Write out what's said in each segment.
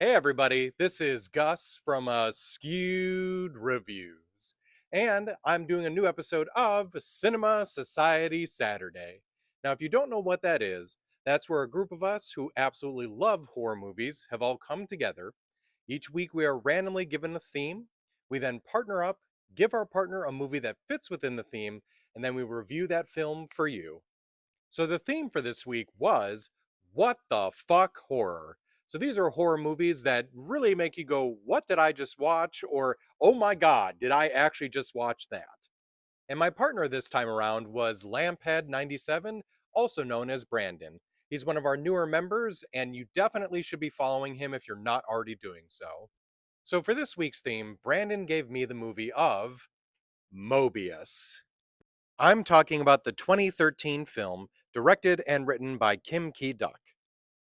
Hey everybody, this is Gus from Askewed Reviews, and I'm doing a new episode of Cinema Society Saturday. Now, if you don't know what that is, that's where a group of us who absolutely love horror movies have all come together. Each week we are randomly given a theme. We then partner up, give our partner a movie that fits within the theme, and then we review that film for you. So the theme for this week was What the Fuck Horror. So these are horror movies that really make you go, What did I just watch? Or, Oh my God, did I actually just watch that? And my partner this time around was Lamphead97, also known as Brandon. He's one of our newer members, and you definitely should be following him if you're not already doing so. So for this week's theme, Brandon gave me the movie of Moebius. I'm talking about the 2013 film directed and written by Kim Ki-duk.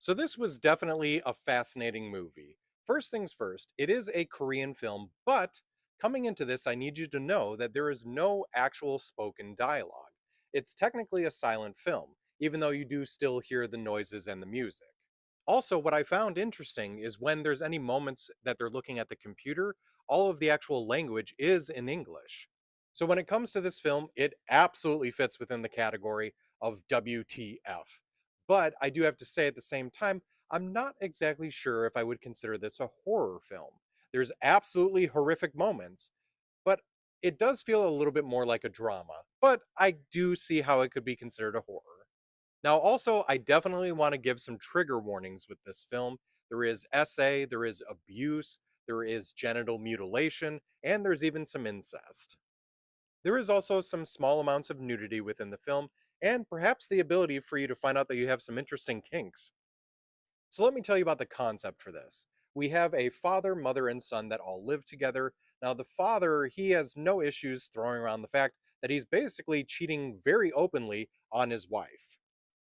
So this was definitely a fascinating movie. First things first, it is a Korean film, but coming into this, I need you to know that there is no actual spoken dialogue. It's technically a silent film, even though you do still hear the noises and the music. Also, what I found interesting is when there's any moments that they're looking at the computer, all of the actual language is in English. So when it comes to this film, it absolutely fits within the category of WTF. But I do have to say at the same time, I'm not exactly sure if I would consider this a horror film. There's absolutely horrific moments, but it does feel a little bit more like a drama. But I do see how it could be considered a horror. Now, also, I definitely want to give some trigger warnings with this film. There is SA, there is abuse, there is genital mutilation, and there's even some incest. There is also some small amounts of nudity within the film, and perhaps the ability for you to find out that you have some interesting kinks. So let me tell you about the concept for this. We have a father, mother, and son that all live together. Now, the father, he has no issues throwing around the fact that he's basically cheating very openly on his wife.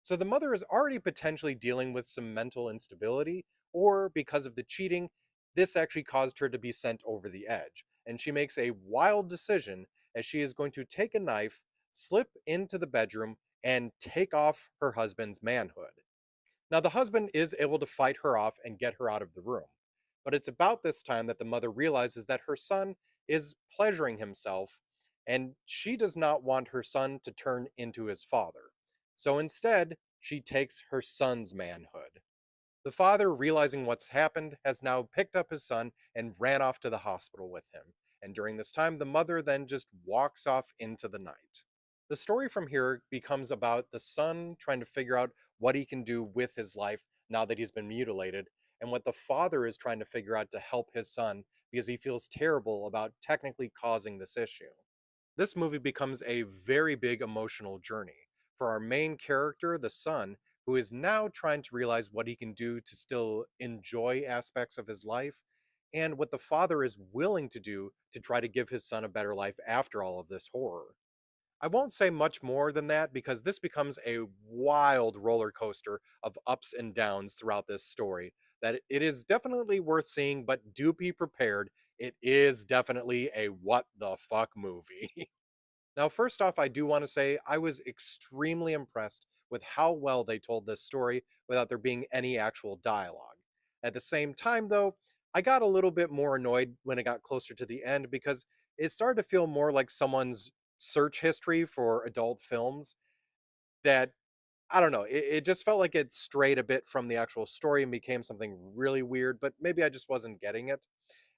So the mother is already potentially dealing with some mental instability, or because of the cheating, this actually caused her to be sent over the edge. And she makes a wild decision as she is going to take a knife, slip into the bedroom, and take off her husband's manhood. Now, the husband is able to fight her off and get her out of the room. But it's about this time that the mother realizes that her son is pleasuring himself, and she does not want her son to turn into his father. So instead, she takes her son's manhood. The father, realizing what's happened, has now picked up his son and ran off to the hospital with him. And during this time, the mother then just walks off into the night. The story from here becomes about the son trying to figure out what he can do with his life now that he's been mutilated, and what the father is trying to figure out to help his son because he feels terrible about technically causing this issue. This movie becomes a very big emotional journey for our main character, the son, who is now trying to realize what he can do to still enjoy aspects of his life, and what the father is willing to do to try to give his son a better life after all of this horror. I won't say much more than that because this becomes a wild roller coaster of ups and downs throughout this story. That it is definitely worth seeing, but do be prepared. It is definitely a what the fuck movie. Now, first off, I do want to say I was extremely impressed with how well they told this story without there being any actual dialogue. At the same time, though, I got a little bit more annoyed when it got closer to the end because it started to feel more like someone's search history for adult films that I don't know. It just felt like it strayed a bit from the actual story and became something really weird, but maybe I just wasn't getting it.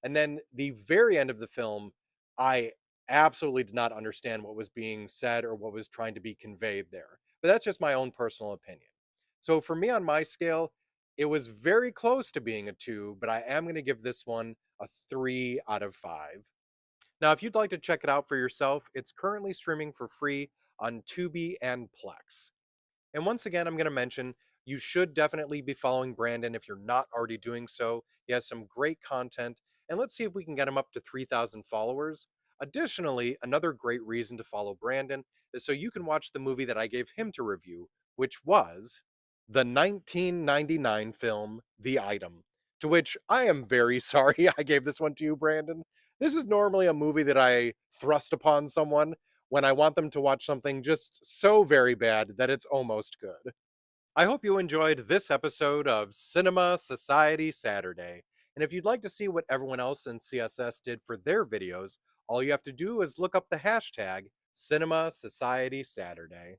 And then the very end of the film, I absolutely did not understand what was being said or what was trying to be conveyed there. But that's just my own personal opinion. So for me on my scale, it was very close to being a 2, but I am going to give this one a 3 out of 5. Now, if you'd like to check it out for yourself, it's currently streaming for free on Tubi and Plex. And once again, I'm going to mention you should definitely be following Brandon if you're not already doing so. He has some great content, and let's see if we can get him up to 3,000 followers. Additionally, another great reason to follow Brandon is so you can watch the movie that I gave him to review, which was the 1999 film The Item, to which I am very sorry I gave this one to you, Brandon. This is normally a movie that I thrust upon someone when I want them to watch something just so very bad that it's almost good. I hope you enjoyed this episode of Cinema Society Saturday. And if you'd like to see what everyone else in CSS did for their videos, all you have to do is look up the hashtag Cinema Society Saturday.